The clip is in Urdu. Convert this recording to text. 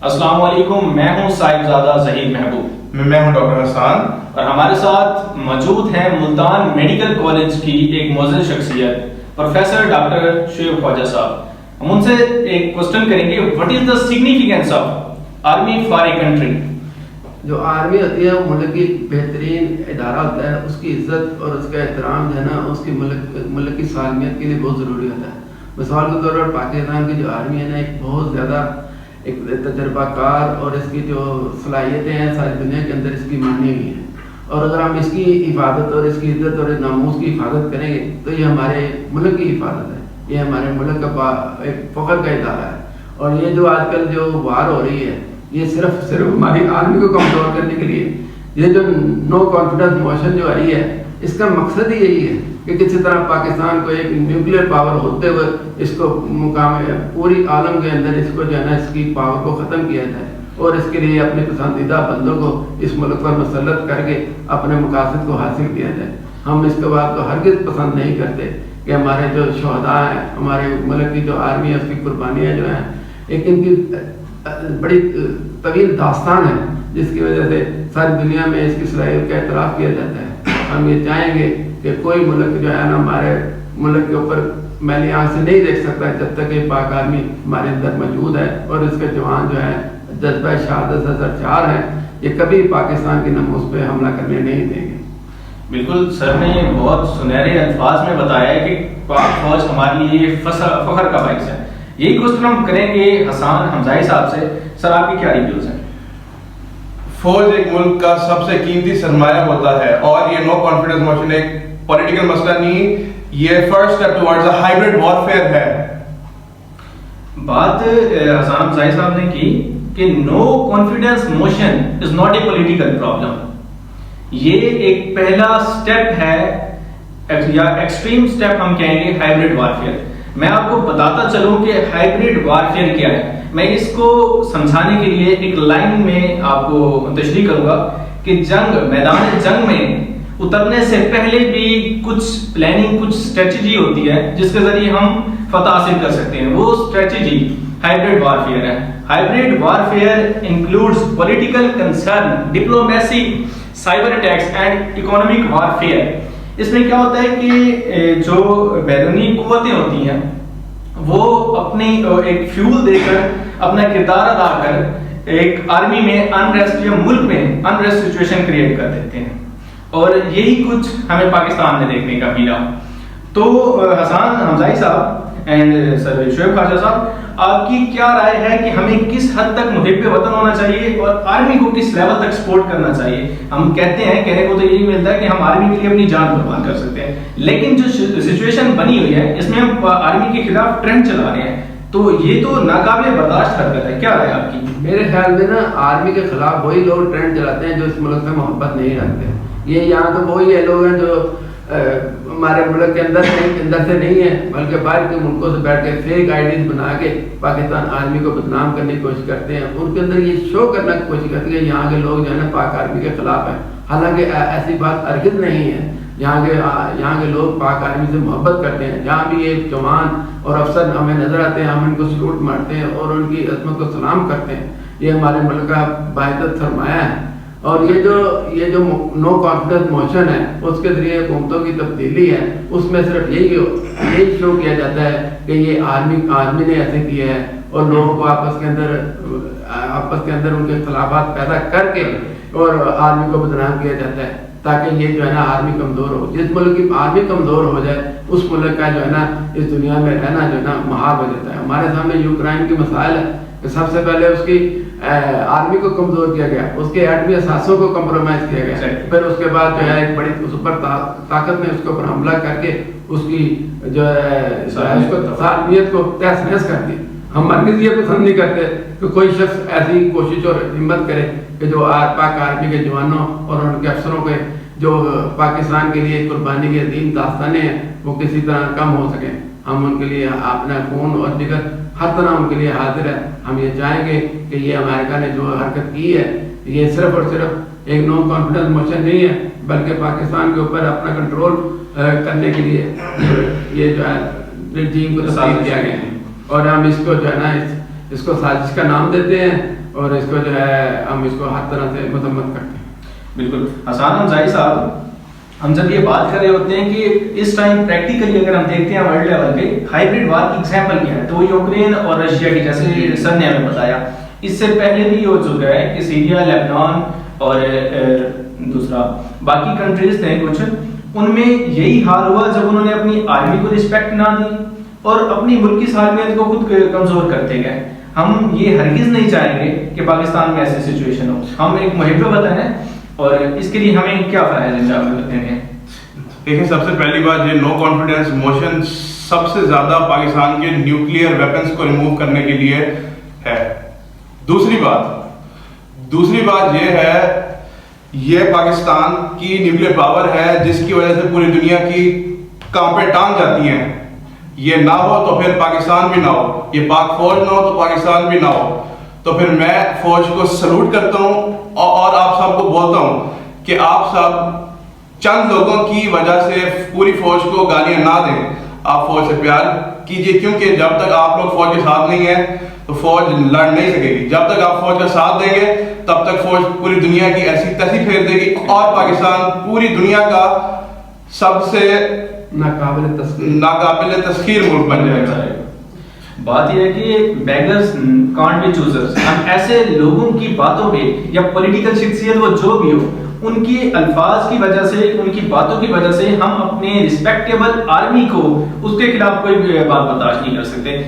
السلام علیکم، میں ہوں صاحب زادہ ظہیر محبوب۔ میں ہوں ڈاکٹر حسان، اور ہمارے ساتھ موجود ہیں ملتان میڈیکل کالج کی ایک معزز شخصیت پروفیسر ڈاکٹر شعیب خواجہ صاحب۔ ہم ان سے ایک کوسچن کریں گے، what is the significance of army for a country? جو آرمی ہوتی ہے وہ ملک کی بہترین ادارہ ہوتا ہے، اس کی عزت اور اس کا احترام جو ہے نا اس کی ملک کی سالمیت کے لیے بہت ضروری ہوتا ہے۔ مثال کے طور پر پاکستان کی جو آرمی ہے نا ایک بہت زیادہ ایک تجربہ کار اور اس کی جو صلاحیتیں ہیں ساری دنیا کے اندر اس کی مانی ہوئی ہیں، اور اگر ہم اس کی حفاظت اور اس کی عزت اور ناموس کی حفاظت کریں گے تو یہ ہمارے ملک کی حفاظت ہے، یہ ہمارے ملک کا ایک فخر کا ادارہ ہے۔ اور یہ جو آج کل جو وار ہو رہی ہے یہ صرف ہماری آرمی کو کمزور کرنے کے لیے، یہ جو نو کانفیڈنس موشن جو آئی ہے اس کا مقصد ہی یہی ہے کہ کسی طرح پاکستان کو ایک نیوکلیر پاور ہوتے ہوئے اس کو مقام پوری عالم کے اندر اس کو جو ہے نا اس کی پاور کو ختم کیا جائے، اور اس کے لیے اپنے پسندیدہ بندوں کو اس ملک پر مسلط کر کے اپنے مقاصد کو حاصل کیا جائے۔ ہم اس کے بعد تو ہرگز پسند نہیں کرتے کہ ہمارے جو شہداء ہیں، ہمارے ملک کی جو آرمی ہے اس کی قربانیاں جو ہیں ایک ان کی بڑی طویل داستان ہے جس کی وجہ سے ساری دنیا میں اس کی صلاحیت کا اعتراف کیا جاتا ہے۔ ہم یہ چاہیں گے کہ کوئی ملک جو ہے نا ہمارے ملک کے اوپر میلی آنکھ سے نہیں دیکھ سکتا جب تک یہ پاک آرمی ہمارے اندر موجود ہے، اور اس کے جوان جو ہے جذبہ شہادت سے سرشار ہیں، یہ کبھی پاکستان کی ناموس پہ حملہ کرنے نہیں دیں گے۔ بالکل، سر نے یہ بہت سنہرے الفاظ میں بتایا ہے کہ پاک فوج ہمارے لیے فخر کا باعث ہے۔ یہی کوسچن ہم کریں گے حسان حمزائی صاحب سے۔ سر آپ کی کیا ریویوز ہیں؟ فوج ایک ملک کا سب سے قیمتی سرمایہ ہوتا ہے، اور یہ نو کانفیڈنس موشن ایک پولیٹیکل مسئلہ نہیں، یہ first step towards a hybrid warfare ہے۔ بات حسان حمزائی صاحب نے کی کہ no confidence motion is not a political problem, یہ ایک پہلا سٹیپ ہے یا ایکسٹریم سٹیپ ہم کہیں گے ہائبرڈ وارفیئر۔ میں آپ کو بتاتا چلوں کہ ہائبرڈ وارفیئر کیا ہے۔ میں اس کو سمجھانے کے لیے ایک لائن میں آپ کو تشریح کروں گا کہ میدان جنگ میں اترنے سے پہلے بھی کچھ پلاننگ، کچھ اسٹریٹجی ہوتی ہے جس کے ذریعے ہم فتح حاصل کر سکتے ہیں، وہ اسٹریٹجی ہائبرڈ وارفیئر ہے۔ Hybrid warfare includes political concern, diplomacy, cyber attacks and economic warfare. اس میں کیا ہوتا ہے کہ جو بیرونی قوتیں ہوتی ہیں وہ اپنی ایک فیول دے کر اپنا کردار ادا کر ایک آرمی میں انریسٹ یا ملک میں انریسٹ سچویشن کریٹ کر دیتے ہیں، اور یہی کچھ ہمیں پاکستان میں دیکھنے کا ملا۔ تو حسان حمزائی صاحب اینڈ سر شعیب خواجہ صاحب، آپ کی کیا رائے ہے کہ ہمیں کس حد تک محب وطن ہونا چاہیے اور آرمی کو کس لیول تک سپورٹ کرنا چاہیے؟ ہم کہتے ہیں، کہنے کو تو یہی ملتا ہے کہ ہم آرمی کے لیے اپنی جان قربان کر سکتے ہیں، لیکن جو سچویشن بنی ہوئی ہے اس میں ہم آرمی کے خلاف ٹرینڈ چلا رہے ہیں، تو یہ تو ناقابل برداشت حرکت ہے۔ کیا رائے آپ کی؟ میرے خیال میں نا آرمی کے خلاف وہی لوگ ٹرینڈ چلاتے ہیں جو اس ملک سے محبت نہیں رکھتے۔ یہ یہاں تو وہی ہے لوگ ہیں جو ہمارے ملک کے اندر سے نہیں ہے بلکہ باہر کے ملکوں سے بیٹھ کے فیک آئیڈیز بنا کے پاکستان آرمی کو بدنام کرنے کی کوشش کرتے ہیں۔ ان کے اندر یہ شو کرنے کی کوشش کرتے ہیں کہ یہاں کے لوگ جو ہے نا پاک آرمی کے خلاف ہیں، حالانکہ ایسی بات ہرگز نہیں ہے۔ یہاں کے لوگ پاک آرمی سے محبت کرتے ہیں۔ جہاں بھی ایک جوان اور افسر ہمیں نظر آتے ہیں ہم ان کو سلوٹ مارتے ہیں اور ان کی عظمت کو سلام کرتے ہیں۔ یہ ہمارے ملک کا باعزت سرمایہ ہے، اور یہ جو نو کانفیڈنس موشن ہے اس کے ذریعے حکومتوں کی تبدیلی ہے، اس میں صرف یہی شو کیا جاتا ہے کہ یہ آرمی نے ایسے کیا ہے، اور لوگوں کو آپس کے اندر ان کے اختلافات پیدا کر کے اور آرمی کو بدنام کیا جاتا ہے تاکہ یہ جو ہے نا آرمی کمزور ہو۔ جس ملک کی آرمی کمزور ہو جائے اس ملک کا جو ہے نا اس دنیا میں رہنا جو ہے نا محال ہو جاتا ہے۔ ہمارے سامنے یوکرائن کی مسائل ہے کہ سب سے پہلے اس کی آرمی کو کمزور کیا گیا، اس کے ایٹمی اثاثوں کو کمپرومائز کیا گیا، پھر اس کے بعد جو ہے ایک بڑی سپر طاقت نے اس کے اوپر حملہ کر کے اس کی جو ہے اس کو سالمیت کو تہس نہس کر دی۔ ہم ہرگز یہ پسند نہیں کرتے کہ کوئی شخص ایسی کوشش اور ہمت کرے کہ جو پاک آرمی کے جوانوں اور ان کے افسروں کے جو پاکستان کے لیے قربانی کی عظیم داستانیں ہیں وہ کسی طرح کم ہو سکیں۔ ہم ان کے لیے اپنا خون اور جگر ہر طرح ان کے لیے حاضر ہے۔ ہم یہ چاہیں گے کہ یہ امریکہ نے جو حرکت کی ہے یہ صرف اور صرف ایک نو کانفیڈنس موشن نہیں ہے بلکہ پاکستان کے اوپر اپنا کنٹرول کرنے کے لیے یہ جو ہے رجیم کو تسلیم کیا گیا ہے، اور ہم اس کو جو ہے نا اس کو سازش کا نام دیتے ہیں، اور اس کو جو ہے ہم اس کو ہر طرح سے مذمت کرتے ہیں. بالکل حسان حمزائی صاحب، ہم جب یہ بات کر رہے ہوتے ہیں کہ اس ٹائم پریکٹیکلی اگر ہم دیکھتے ہیں ورلڈ لیول پہ ہائبرڈ وار کی ایگزامپل کیا ہے تو وہ یوکرین اور رشیا کی، جیسے سر نے ہمیں بتایا. اس سے پہلے بھی یہ ہو چکا ہے کہ سیریا، لیبنان اور دوسرا باقی کنٹریز تھے کچھ، ان میں یہی حال ہوا جب انہوں نے اپنی آرمی کو رسپیکٹ نہ دی اور اپنی ملکی صالحیت کو خود کمزور کرتے گئے. ہم یہ ہرگز نہیں چاہیں گے کہ پاکستان میں ایسی سچویشن ہو. ہم ایک محب وطن ہیں اور اس کے لیے ہمیں کیا فرائض انجام کرتے ہیں؟ دیکھیں، سب سے پہلی بات یہ نو کانفیڈنس موشن سب سے زیادہ پاکستان کے نیوکلیئر ویپنز کو ریموو کرنے کے لیے ہے. دوسری بات یہ ہے، یہ پاکستان کی نیوکلیئر پاور ہے جس کی وجہ سے پوری دنیا کی کانپیں ٹانگ جاتی ہیں. یہ نہ ہو تو پھر پاکستان بھی نہ ہو، یہ پاک فوج نہ ہو تو پاکستان بھی نہ ہو. تو پھر میں فوج کو سلوٹ کرتا ہوں اور آپ سب کو بولتا ہوں کہ آپ سب چند لوگوں کی وجہ سے پوری فوج کو گالیاں نہ دیں. آپ فوج سے پیار کیجئے، کیونکہ جب تک آپ لوگ فوج کے ساتھ نہیں ہیں تو فوج لڑ نہیں سکے گی. جب تک آپ فوج کا ساتھ دیں گے تب تک فوج پوری دنیا کی ایسی تیسی پھیر دے گی اور پاکستان پوری دنیا کا سب سے ناقابل تسخیر ملک بن جائے گا. بات یہ ہے کہ بیگرز کانٹ بی چوزرز. ہم ایسے لوگوں کی باتوں پہ یا پولیٹیکل شخصیت وہ جو بھی ہو، ان کی الفاظ کی وجہ سے، ان کی باتوں کی وجہ سے ہم اپنے رسپیکٹیبل آرمی کو اس کے خلاف کوئی بات برداشت نہیں کر سکتے.